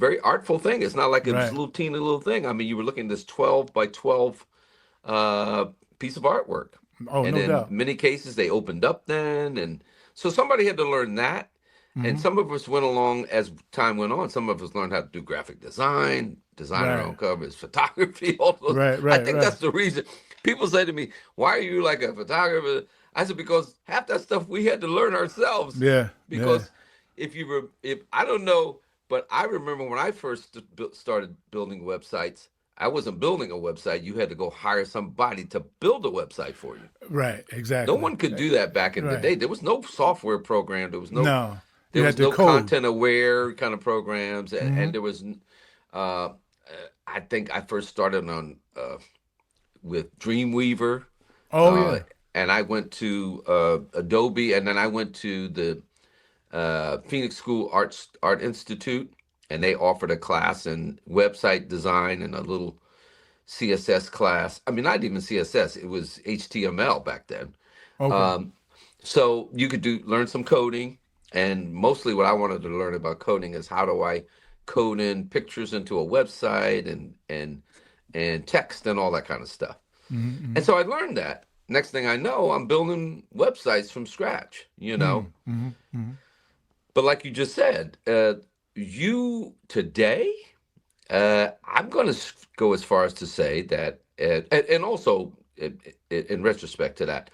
very artful thing. It's not like a Right. little teeny little thing. I mean, you were looking at this 12 by 12 piece of artwork. Oh, And no in doubt. many cases, they opened up then. And so somebody had to learn that. And Hmm. some of us went along as time went on. Some of us learned how to do graphic design our own Right. covers, photography, all those. Right. I Right. think Right. that's the reason. People say to me, "Why are you like a photographer?" I said, "Because half that stuff we had to learn ourselves. Yeah. Yeah. Because if I don't know, but I remember when I first started building websites, I wasn't building a website. You had to go hire somebody to build a website for you. Right. No Exactly. one could do that back in the Right. day. There was no software program. No. You There had was to no code. content aware kind of programs, Hmm. and there was. Uh, I think I first started on with Dreamweaver, Oh uh, yeah. and I went to Adobe, and then I went to the Phoenix School Art Institute, and they offered a class in website design and a little CSS class. I mean, not even CSS; it was HTML back then. Okay. Um, so you could learn some coding, and mostly what I wanted to learn about coding is how do I code in pictures into a website and text and all that kind of stuff. Hmm. And so I learned that. Next thing I know, I'm building websites from scratch, you know. Hmm. Hmm. Hmm. But like you just said, you today, I'm going to go as far as to say that, and also in retrospect to that,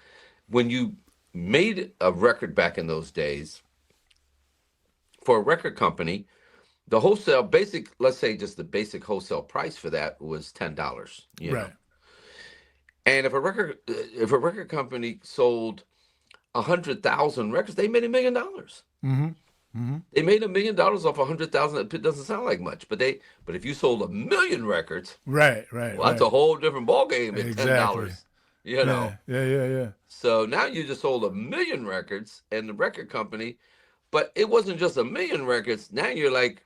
when you made a record back in those days for a record company, the wholesale basic, let's say just the basic wholesale price for that was $10, you know. Right. And if a record company sold 100,000 records, they made $1 million. Hmm. Hmm. They made $1 million off 100,000. It doesn't sound like much, but if you sold 1 million records, Right. Right. well, that's a Right. whole different ballgame at Exactly. $10. You Yeah. know. Yeah. Yeah. Yeah. So now you just sold 1 million records, and the record company, but it wasn't just 1 million records. Now you're like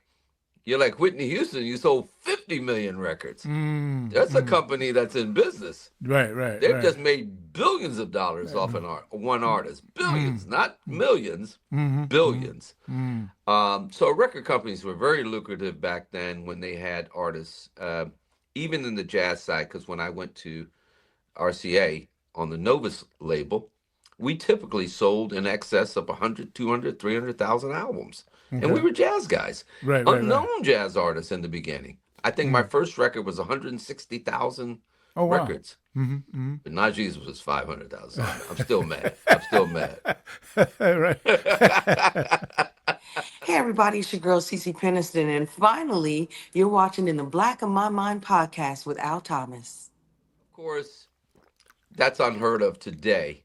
Whitney Houston. You sold 50 million records. Mm. That's a Mm. company that's in business. Right. Right. They've Right. just made billions of dollars off one artist. Billions, Mm. not millions, Mm. Mm. billions. Mm. So record companies were very lucrative back then when they had artists, even in the jazz side. Because when I went to RCA on the Novus label, we typically sold in excess of 100, 200, 300,000 albums. And we Okay. were jazz guys, Right. Right. Right. unknown jazz artists in the beginning. I think my Mm. first record was 160,000 Oh wow. records. Hmm. Hmm. But Najee's was 500,000. So I'm still mad. I'm still mad. Right. Hey everybody, it's your girl Cece Peniston, and finally, you're watching in the Black of My Mind podcast with Al Thomas. Of course, that's unheard of today.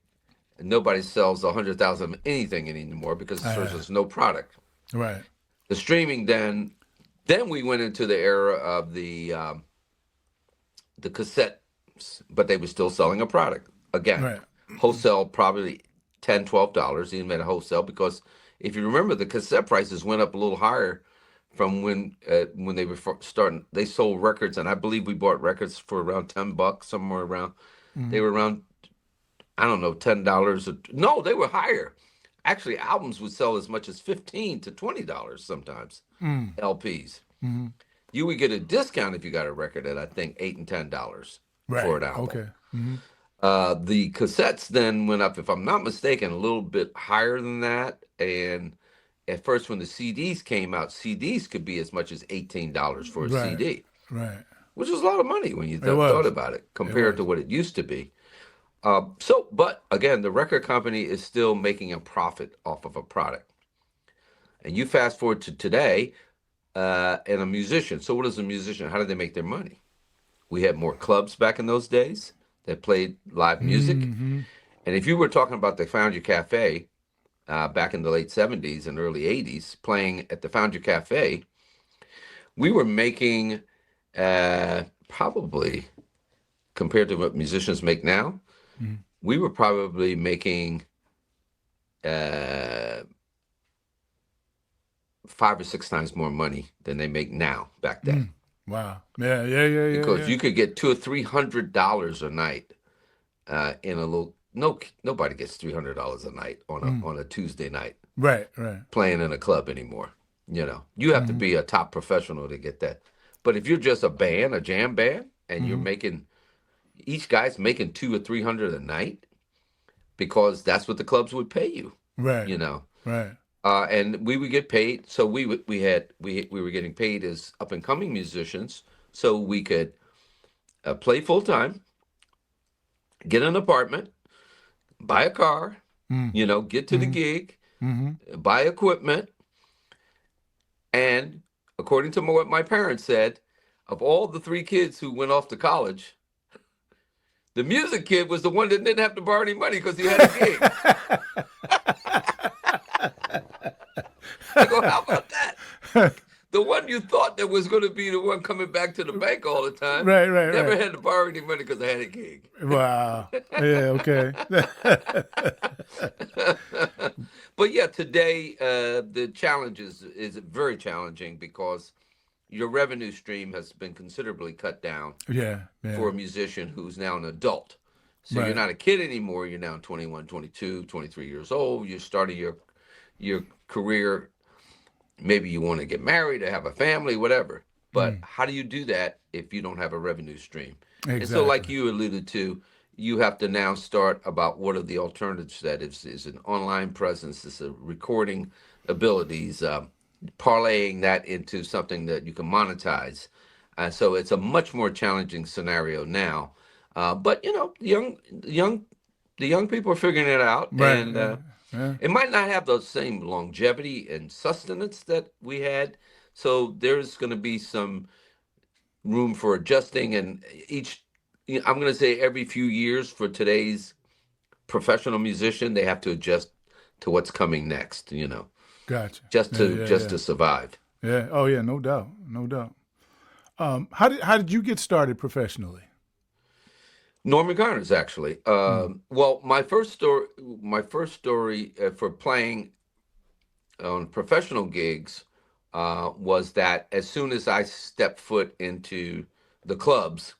And nobody sells 100,000 of anything anymore because there's no product. Right. The streaming then we went into the era of the cassettes, but they were still selling a product. Again, Right. wholesale probably $10, $12 even at a wholesale, because if you remember, the cassette prices went up a little higher from when they were starting. They sold records, and I believe we bought records for around $10, somewhere around. They Hmm. were around, I don't know, $10. No, they were higher. Actually, albums would sell as much as $15 to $20 sometimes. Mm. LPs. Hmm. You would get a discount if you got a record at, I think, $8 and $10 Right. for an album. Okay. Hmm. The cassettes then went up, if I'm not mistaken, a little bit higher than that. And at first, when the CDs came out, CDs could be as much as $18 for a Right. CD, Right. which is a lot of money when you It thought was. about it It compared was. to what it used to be. But again, the record company is still making a profit off of a product. And you fast forward to today, and a musician. So what is a musician? How do they make their money? We had more clubs back in those days that played live music. Hmm. And if you were talking about the Found Your Cafe back in the late 70s and early 80s, playing at the Found Your Cafe, we were making probably, compared to what musicians make now, Mm. we were probably making 5 or 6 times more money than they make now back then. Mm. Wow. Yeah. Yeah. Yeah. Yeah. Because Yeah. you could get $200 or $300 a night in a little. Nobody gets $300 a night on a Tuesday night Right. Right. playing in a club anymore. You have to be a top professional to get that. But if you're just a band, a jam band, and you're making, each guy's making 200 or 300 a night, because that's what the clubs would pay you. Right. Right. And we would get paid. So we were getting paid as up and coming musicians, so we could play full time, get an apartment, buy a car, get to the gig, buy equipment. And according to what my parents said, of all the 3 kids who went off to college, the music kid was the one that didn't have to borrow any money because he had a gig. I go, how about that? The one you thought that was going to be the one coming back to the bank all the time, never had to borrow any money because I had a gig. Wow. Yeah, okay. But yeah, today the challenge is very challenging because your revenue stream has been considerably cut down for a musician who's now an adult. So you're not a kid anymore. You're now 21, 22, 23 years old. You're starting your career. Maybe you want to get married or have a family, whatever. But how do you do that if you don't have a revenue stream? Exactly. And so like you alluded to, you have to now start about what are the alternatives. That is an online presence, is a recording abilities, parlaying that into something that you can monetize. So it's a much more challenging scenario now. But the young people are figuring it out, and it might not have the same longevity and sustenance that we had. So there's going to be some room for adjusting, and I'm going to say every few years for today's professional musician, they have to adjust to what's coming next. Gotcha. Just to survive. Yeah. Oh yeah. No doubt. No doubt. How did you get started professionally? Norman Connors, actually. Well, my first story for playing on professional gigs was that as soon as I stepped foot into the clubs,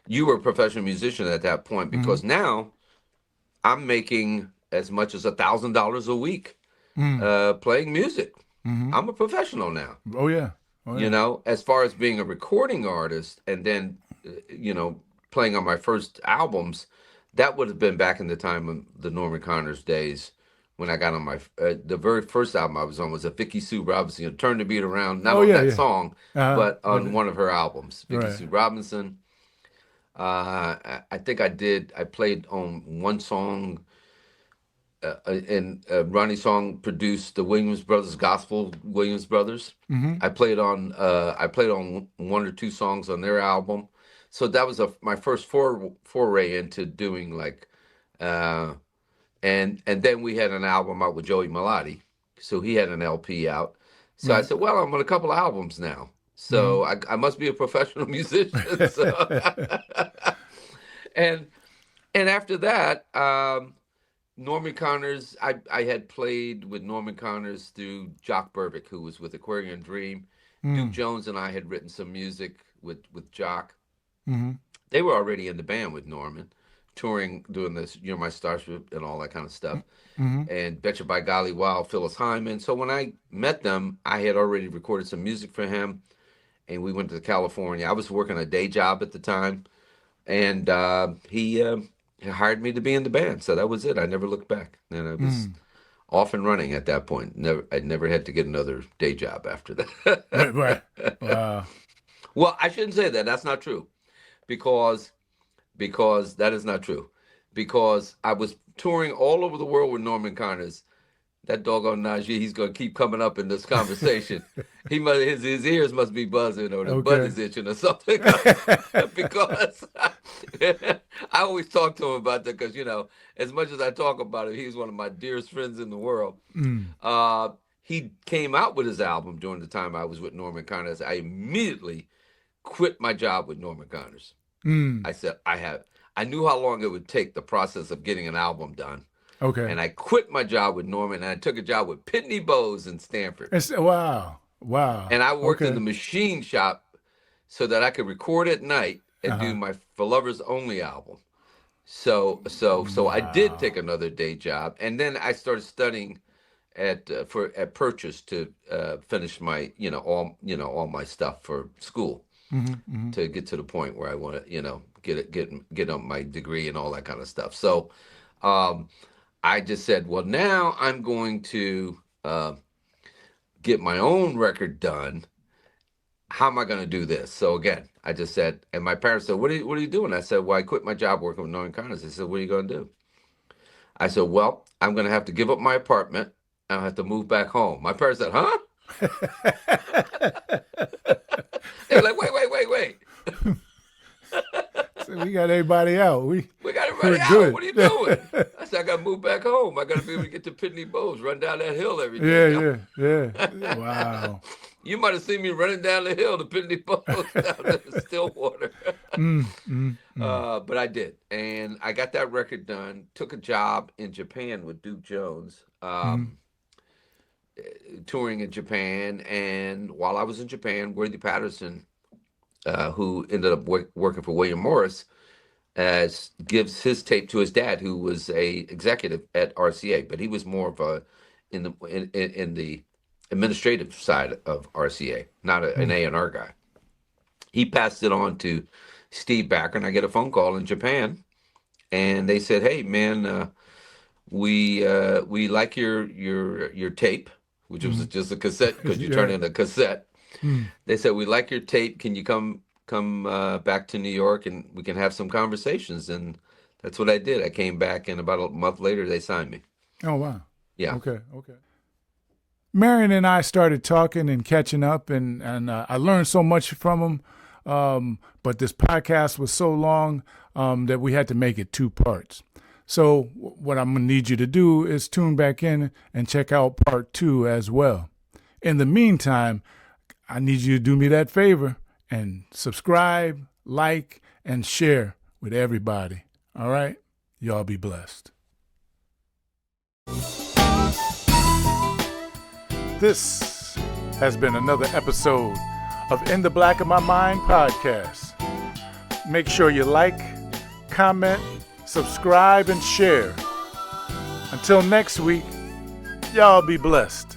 you were a professional musician at that point, because now I'm making as much as $1,000 a week playing music. I'm a professional now. Oh yeah. As far as being a recording artist, and then playing on my first albums, that would have been back in the time of the Norman Connors days, when I got on my the very first album I was on was a Vicky Sue Robinson, Turn the Beat Around, not on that song, but on one of her albums, Vicky Sue Robinson. I think I played on one song, and Ronnie Song produced the Williams Brothers Gospel Williams Brothers. I played on 1 or 2 songs on their album. So that was my first foray into doing and then we had an album out with Joey Malati. So he had an LP out. So I said, well, I'm on a couple of albums now. So I must be a professional musician. So and after that, Norman Connors, I had played with Norman Connors through Jock Burbick, who was with Aquarian Dream. Duke Jones and I had written some music with Jock. They were already in the band with Norman, touring, doing this You're My Starship and all that kind of stuff. And Betcha by Golly Wow, Phyllis Hyman. So when I met them, I had already recorded some music for him, and we went to California. I was working a day job at the time, and he hired me to be in the band. So that was it. I never looked back. And I was off and running at that point. I never had to get another day job after that. Right. Wow. Well, I shouldn't say that. That's not true. Because that is not true. Because I was touring all over the world with Norman Connors. That doggone Najee, he's going to keep coming up in this conversation. His ears must be buzzing, or the butt is itching or something. Because I always talk to him about that, because, as much as I talk about it, he's one of my dearest friends in the world. He came out with his album during the time I was with Norman Connors. I immediately quit my job with Norman Connors. I said, I knew how long it would take, the process of getting an album done. Okay. And I quit my job with Norman, and I took a job with Pitney Bowes in Stanford. Wow. And I worked in the machine shop so that I could record at night and do my For Lovers Only album. So I did take another day job, and then I started studying at purchase to finish my all my stuff for school to get to the point where I want to get on my degree and all that kind of stuff. So I just said, well, now I'm going to get my own record done. How am I going to do this? So again, I just said, and my parents said, what are you doing? I said, well, I quit my job working with Northern Congress. They said, what are you going to do? I said, well, I'm going to have to give up my apartment and I'll have to move back home. My parents said, huh? They were like, wait. So we got everybody out. We got everybody out. Good. What are you doing? I said, I got to move back home. I got to be able to get to Pitney Bowes, run down that hill every day. Yeah. Wow. You might have seen me running down the hill to Pitney Bowes down to Stillwater. But I did. And I got that record done, took a job in Japan with Duke Jones, touring in Japan. And while I was in Japan, Worthy Patterson, who ended up working for William Morris, gives his tape to his dad, who was a executive at RCA, but he was more of in the administrative side of RCA, not an A&R guy. He passed it on to Steve Backer, and I get a phone call in Japan, and they said, "Hey, man, we like your tape," which was just a cassette because you turn in a cassette. They said, "We like your tape. Can you come back to New York and we can have some conversations?" And that's what I did. I came back, and about a month later, they signed me. Oh, wow. Yeah. Okay. Marion and I started talking and catching up, and I learned so much from him. But this podcast was so long that we had to make it 2 parts. So what I'm going to need you to do is tune back in and check out part 2 as well. In the meantime, I need you to do me that favor and subscribe, like, and share with everybody. All right? Y'all be blessed. This has been another episode of In the Black of My Mind podcast. Make sure you like, comment, subscribe, and share. Until next week, y'all be blessed.